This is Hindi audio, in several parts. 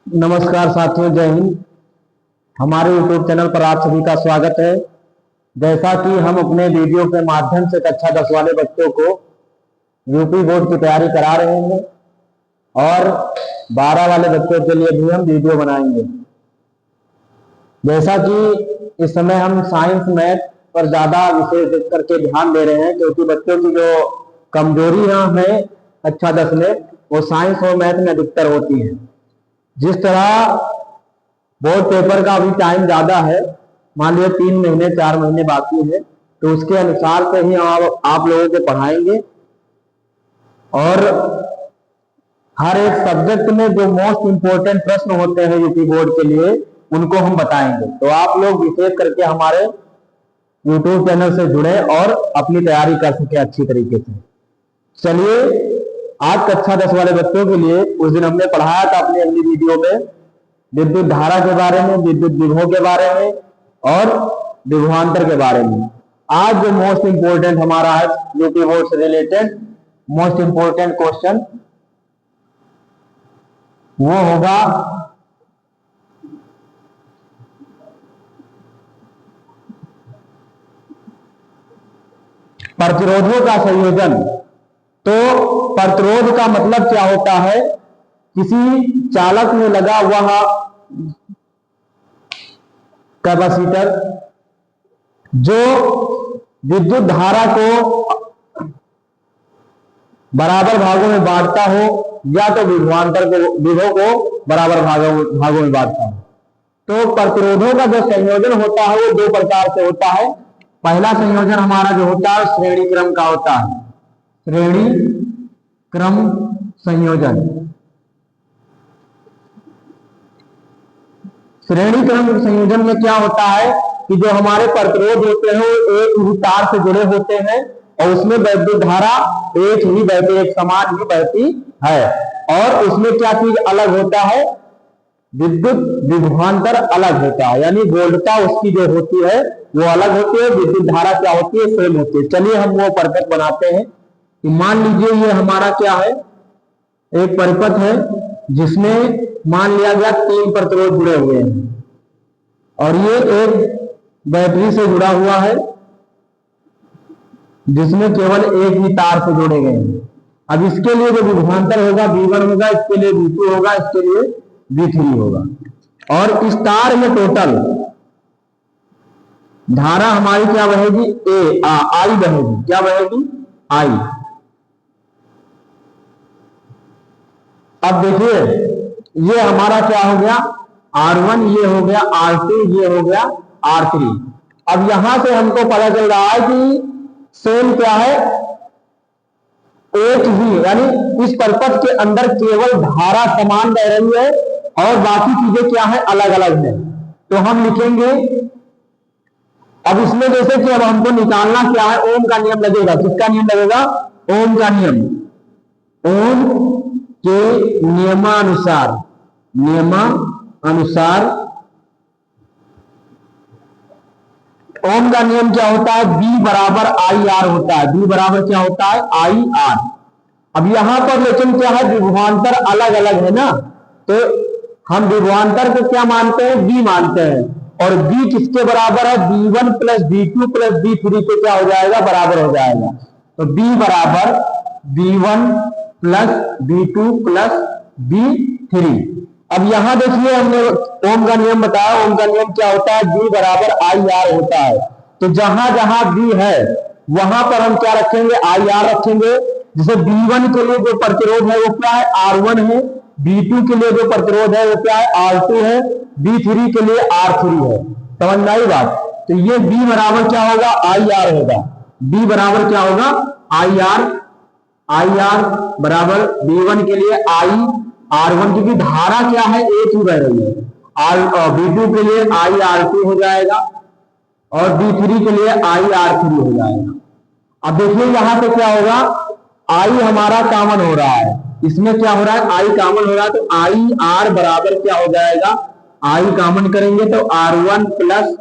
नमस्कार साथियों, जय हिंद। हमारे YouTube चैनल पर आप सभी का स्वागत है। जैसा कि हम अपने वीडियो के माध्यम से कक्षा 10 वाले बच्चों को यूपी बोर्ड की तैयारी करा रहे हैं और 12 वाले बच्चों के लिए भी हम वीडियो बनाएंगे। जैसा कि इस समय हम साइंस मैथ पर ज्यादा विशेष करके ध्यान दे रहे हैं, क्योंकि बच्चों की जो कमजोरियां हैं कक्षा 10 में वो साइंस और मैथ में अधिकतर होती हैं। जिस तरह बोर्ड पेपर का अभी टाइम ज्यादा है, मान लीजिए 3 महीने 4 महीने बाकी है, तो उसके अनुसार से ही आप लोगों को पढ़ाएंगे और हर एक सब्जेक्ट में जो मोस्ट इंपोर्टेंट प्रश्न होते हैं यूपी बोर्ड के लिए उनको हम बताएंगे। तो आप लोग विशेष करके हमारे यूट्यूब चैनल से जुड़े और अपनी तैयारी कर सके अच्छी तरीके से। चलिए, आज कक्षा 10 वाले बच्चों के लिए उस दिन हमने पढ़ाया था अपनी अगली वीडियो में विद्युत धारा के बारे में, विद्युत विभव के बारे में और विभवांतर के बारे में। आज जो मोस्ट इंपोर्टेंट हमारा है यूपी बोर्ड से रिलेटेड मोस्ट इंपोर्टेंट क्वेश्चन वो होगा प्रतिरोधों का संयोजन। तो प्रतिरोध का मतलब क्या होता है? किसी चालक में लगा हुआ कैपेसिटर जो विद्युत धारा को बराबर भागों में बांटता हो या तो विभवांतर को विभव को बराबर भागों में बांटता हो। तो प्रतिरोधों का जो संयोजन होता है वो दो प्रकार से होता है। पहला संयोजन हमारा जो होता है श्रेणी क्रम का होता है, श्रेणी क्रम संयोजन। श्रेणी क्रम संयोजन में क्या होता है कि जो हमारे प्रतिरोध होते हैं वो एक ही तार से जुड़े होते हैं और उसमें विद्युत धारा एक ही बहती, एक समान ही बहती है। और उसमें क्या चीज अलग होता है? विद्युत विभवांतर अलग होता है, यानी वोल्टता उसकी जो होती है वो अलग होती है, विद्युत धारा क्या होती है? सेम होती है। चलिए हम वो परिपथ बनाते हैं कि मान लीजिए ये हमारा क्या है, एक परिपथ है जिसमें मान लिया गया 3 प्रतिरोध जुड़े हुए हैं और ये एक बैटरी से जुड़ा हुआ है जिसमें केवल एक ही तार से जोड़े गए हैं। अब इसके लिए जो विभवांतर होगा V1 होगा, इसके लिए V2 होगा, इसके लिए V3 होगा। और इस तार में टोटल धारा हमारी क्या बहेगी? आई बहेगी। क्या बहेगी? आई। अब देखिए ये हमारा क्या हो गया? R1, ये हो गया R2, ये हो गया R3। अब यहां से हमको पता चल रहा है कि सेम क्या है? एक ही, यानी इस परिपथ के अंदर केवल धारा समान बह रही है और बाकी चीजें क्या है? अलग अलग है। तो हम लिखेंगे, अब इसमें जैसे कि अब हमको निकालना क्या है? ओम का नियम लगेगा। किसका नियम लगेगा? ओम का नियम। ओम के नियमानुसार ओम का नियम क्या होता है? B बराबर आई आर होता है। B बराबर क्या होता है? I R. अब यहां पर लेकिन क्या है? विभवांतर अलग अलग है ना, तो हम विभवांतर को क्या मानते हैं? B मानते हैं। और B किसके बराबर है? B1 plus B2 plus B3 के क्या हो जाएगा? बराबर हो जाएगा। तो B बराबर B1 plus B2 plus B3। अब यहां देखिए हमने ओम का नियम बताया। ओम का नियम क्या होता है? B बराबर आई आर होता है। तो जहां जहां B है वहां पर हम क्या रखेंगे? आई आर रखेंगे। जैसे B1 के लिए जो प्रतिरोध है वो क्या है? R1 है। B2 के लिए जो प्रतिरोध है वो क्या है? R2 है। B3 के लिए R3 है। समझ में आई बात? तो ये B बराबर क्या होगा? आई आर होगा। B बराबर क्या होगा? I R. आई आर बराबर B1 के लिए आई R1, क्योंकि धारा क्या है? एक ही बह रही है। B2 के लिए आई R2 हो जाएगा और B3 के लिए आई R3 हो जाएगा। अब देखिए यहां पे क्या होगा? आई हमारा कॉमन हो रहा है, इसमें क्या हो रहा है? आई कॉमन हो रहा है, तो आई आर बराबर क्या हो जाएगा? आई कॉमन करेंगे तो R1 plus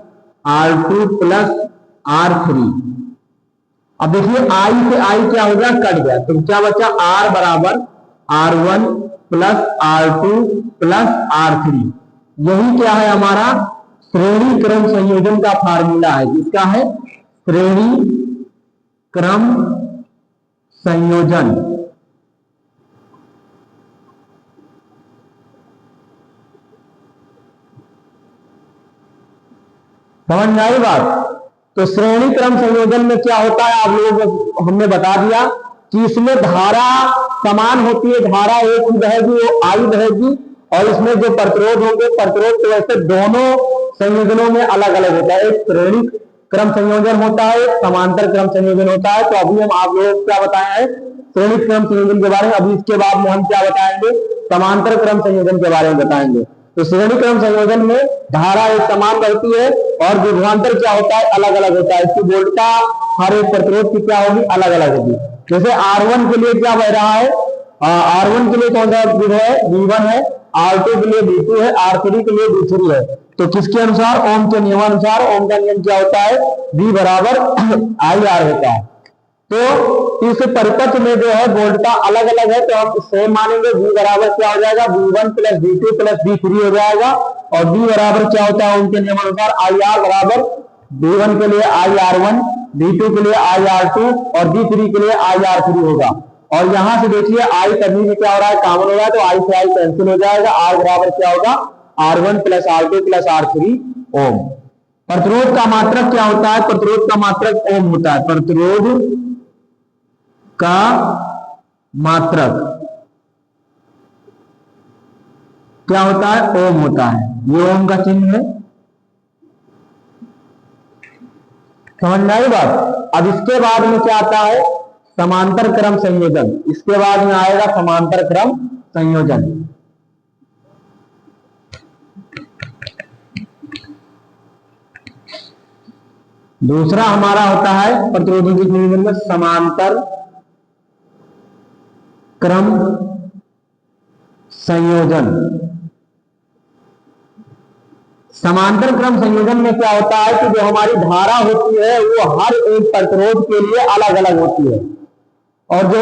R2 plus R3। अब देखिए आई से आई क्या हो गया? कट गया, तो क्या बचा? R बराबर R1 plus R2 plus R3। यही क्या है हमारा श्रेणी क्रम संयोजन का फार्मूला है, जिसका है श्रेणी क्रम संयोजन। समझ में आई बात? तो श्रेणी क्रम संयोजन में क्या होता है आप लोगों को हमने बता दिया कि इसमें धारा समान होती है, धारा एक ही बहेगी, वो आई बहेगी, और इसमें जो प्रतिरोध होंगे, प्रतिरोध तो वैसे दोनों संयोजनों में अलग अलग होता है। एक श्रेणी क्रम संयोजन होता है, एक समांतर क्रम संयोजन होता है। तो अभी हम आप लोगों को क्या बताए हैं श्रेणी क्रम संयोजन के बारे में। अभी इसके बाद में हम क्या बताएंगे समांतर क्रम संयोजन के बारे में बताएंगे। तो श्रेणी क्रम संयोजन में धारा एक समान रहती है और विभवांतर क्या होता है अलग अलग होता है। इसकी वोल्टता हर एक प्रतिरोध की क्या होगी अलग अलग होगी। जैसे R1 के लिए क्या बह रहा है, R1 के लिए कौन सा विभव है V1 है, R2 के लिए V2 है, R3 के लिए V3 है। तो किसके अनुसार ओम के नियमानुसार, ओम का नियम क्या होता है V बराबर IR होता है। तो इस परिपथ में जो है वोल्टता अलग अलग है, तो हम सेम मानेंगे। V बराबर क्या हो जाएगा V1 plus V2 plus V3 हो जाएगा। और V बराबर क्या होता है उनके नियमानुसार IR बराबर V1 के लिए IR1, V2 के लिए IR2 और V3 के लिए IR3 होगा। और यहां से देखिए I करने में क्या हो रहा है कॉमन हो रहा है, तो I से I कैंसिल हो जाएगा। R बराबर क्या होगा R1 plus R2 plus R3 ओम। प्रतिरोध का मात्रक क्या होता है, प्रतिरोध का मात्रक ओम होता है। प्रतिरोध का मात्रक क्या होता है ओम होता है। ये ओम का चिन्ह है, समझ में आई बात? अब इसके बाद में क्या आता है समांतर क्रम संयोजन। इसके बाद में आएगा समांतर क्रम संयोजन। दूसरा हमारा होता है प्रतिरोधों के संयोजन में समांतर क्रम संयोजन। समांतर क्रम संयोजन में क्या होता है कि जो हमारी धारा होती है वो हर एक प्रतिरोध के लिए अलग अलग होती है, और जो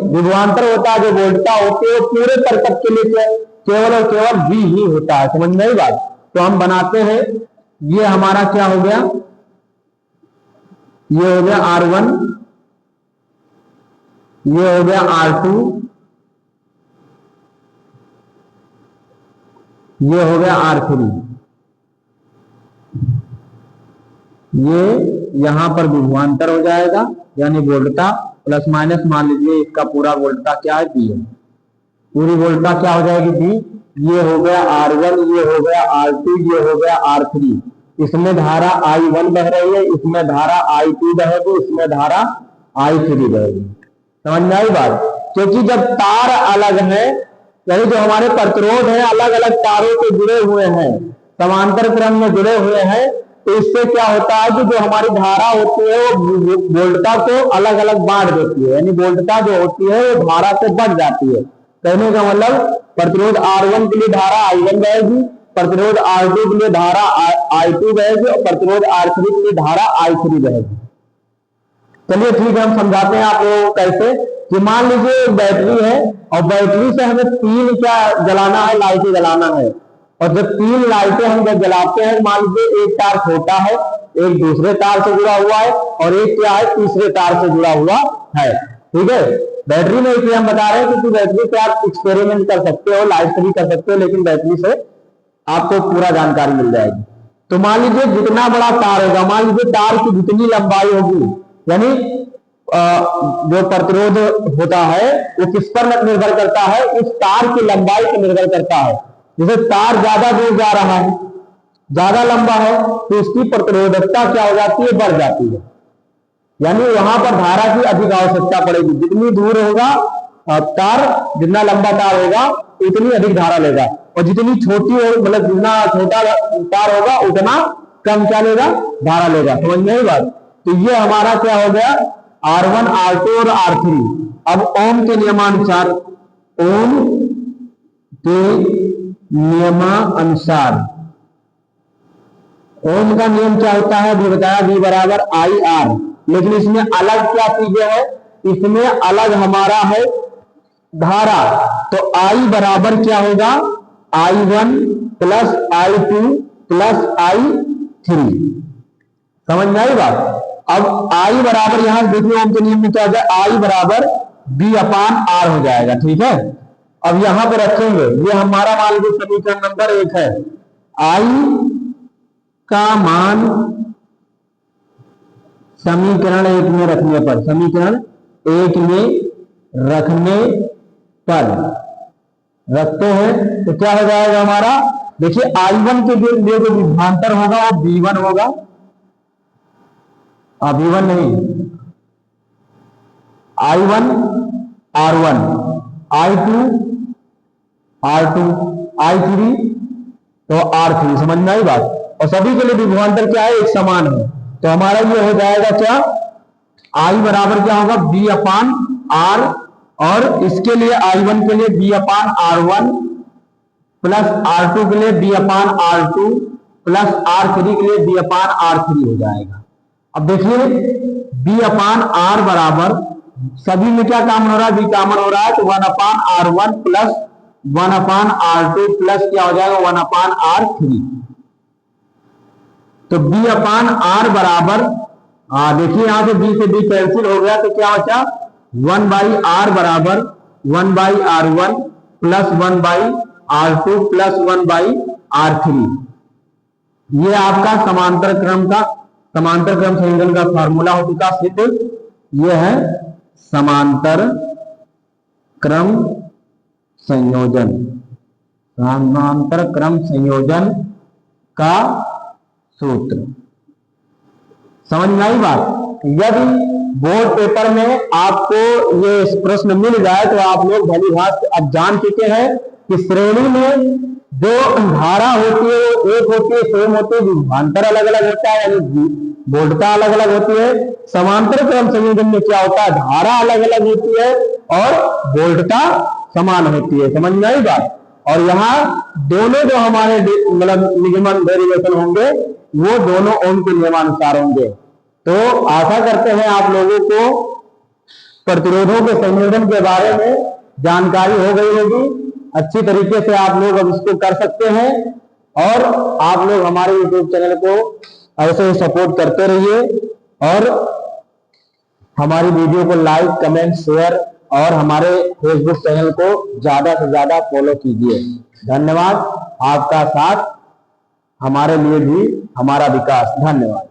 विभवांतर होता है, जो वोल्टता होती है, वो पूरे परिपथ के लिए केवल और केवल V ही होता है। समझ में आई बात? तो हम बनाते हैं, ये हमारा क्या हो गया, ये हो गया R1, ये हो गया R2, ये हो गया R3। ये यहां पर विभवांतर हो जाएगा, यानी वोल्टता प्लस माइनस मान लीजिए इसका पूरा वोल्टता क्या है V है, पूरी वोल्टता क्या हो जाएगी V। ये हो गया R1, ये हो गया R2, ये हो गया R3। इसमें धारा I1 बह रही है, इसमें धारा I2 बहेगी, इसमें धारा I3 बहेगी। समझ में आई बात? क्योंकि जब तार अलग है, यानी जो हमारे प्रतिरोध है अलग अलग तारों से जुड़े हुए हैं, समांतर क्रम में जुड़े हुए हैं, तो इससे क्या होता है कि जो हमारी धारा होती है वो वोल्टता को अलग अलग बांट देती है, यानी वोल्टता जो होती है वो धारा से बढ़ जाती है। कहने का मतलब प्रतिरोध R1 के लिए धारा I1 बहेगी, प्रतिरोध R2 के लिए धारा I2 बहेगी और प्रतिरोध R3 के लिए धारा I3 बहेगी। चलिए ठीक है, हम समझाते हैं आप लोगों को कैसे। कि मान लीजिए बैटरी है और बैटरी से हमें 3 क्या जलाना है, लाइटें जलाना है। और जब 3 लाइटें हम जब जलाते हैं, मान लीजिए एक तार छोटा है, एक दूसरे तार से जुड़ा हुआ है और एक क्या है तीसरे तार से जुड़ा हुआ है। ठीक है, बैटरी में इसलिए हम बता रहे हैं क्योंकि बैटरी से आप एक्सपेरिमेंट कर सकते हो, लाइट से भी कर सकते हो, लेकिन बैटरी से आपको पूरा जानकारी मिल जाएगी। तो मान लीजिए जितना बड़ा तार होगा, मान लीजिए तार की जितनी लंबाई होगी, यानी जो प्रतिरोध होता है वो किस पर निर्भर करता है, उस तार की लंबाई पर निर्भर करता है। जैसे तार ज्यादा दूर जा रहा है, ज्यादा लंबा है, तो उसकी प्रतिरोधकता क्या हो जाती है, बढ़ जाती है, यानी वहां पर धारा की अधिक आवश्यकता पड़ेगी। जितनी दूर होगा तार, जितना लंबा तार होगा उतनी अधिक धारा लेगा, और जितनी छोटी हो मतलब जितना छोटा तार होगा उतना कम क्या लेगा, धारा लेगा। समझ में आई बात? तो ये हमारा क्या हो गया R1, R2 और R3। अब ओम के नियमानुसार, ओम के नियमानुसार ओम का नियम क्या होता है भी बताया, V बराबर IR। लेकिन इसमें अलग क्या चीजें है, इसमें अलग हमारा है धारा, तो I बराबर क्या होगा, I1 plus I2 plus I3। समझ में आई बात। अब I बराबर यहां देखिए ओम के नियम में क्या हो जाए, I बराबर B अपान R हो जाएगा। ठीक है, अब यहां पर रखेंगे, ये हमारा मान लीजिए समीकरण नंबर 1 है। I का मान समीकरण 1 में रखने पर, समीकरण 1 में रखने पर रखते हैं तो क्या हो जाएगा हमारा, देखिए I1 के लिए जो विभवांतर होगा वो V1 होगा, V1 नहीं, I1 R1, I2 R2, I3 तो R3। समझ में आई बात। और सभी के लिए विभवांतर क्या है, एक समान है, तो हमारा ये हो जाएगा क्या, I बराबर क्या होगा, B अपान R, और इसके लिए I1 के लिए B अपान R1 प्लस R2 के लिए B अपान R2 प्लस R3 के लिए B अपान R3 हो जाएगा। अब देखिए B अपान R बराबर, सभी में क्या कॉमन हो रहा है, B कॉमन हो रहा है, तो 1 अपान R1 प्लस 1 अपान R2 प्लस क्या हो जाएगा 1 अपान R3। तो B अपान R बराबर, देखिए यहां से B से B कैंसिल हो गया, तो क्या बचा 1 बाई R बराबर 1 by R1 plus 1 by R2 plus 1 by R3। ये आपका समांतर क्रम संयोजन का फॉर्मूला हो चुका सिद्ध। ये है समांतर क्रम संयोजन, समांतर क्रम संयोजन का सूत्र। समझ में आई बात। यदि बोर्ड पेपर में आपको ये प्रश्न मिल जाए तो आप लोग भली भांति अब जान चुके हैं कि श्रेणी में जो धारा होती है वो एक होती है, सेम होती है, विभवांतर अलग अलग होता है, यानी बोल्टता अलग अलग होती है। समांतर क्रम संयोजन में क्या होता है, धारा अलग अलग होती है और बोल्टता समान होती है। समझ में आई बात। और यहाँ दोनों जो हमारे मतलब निगमन डेरिवेशन होंगे वो दोनों ओम के नियमानुसार होंगे। तो आशा करते हैं आप लोगों को प्रतिरोधों के संयोजन के बारे में जानकारी हो गई होगी। अच्छी तरीके से आप लोग अब इसको कर सकते हैं और आप लोग हमारे YouTube चैनल को ऐसे ही सपोर्ट करते रहिए और हमारी वीडियो को लाइक, कमेंट, शेयर और हमारे फेसबुक चैनल को ज्यादा से ज्यादा फॉलो कीजिए। धन्यवाद। आपका साथ हमारे लिए भी हमारा विकास। धन्यवाद।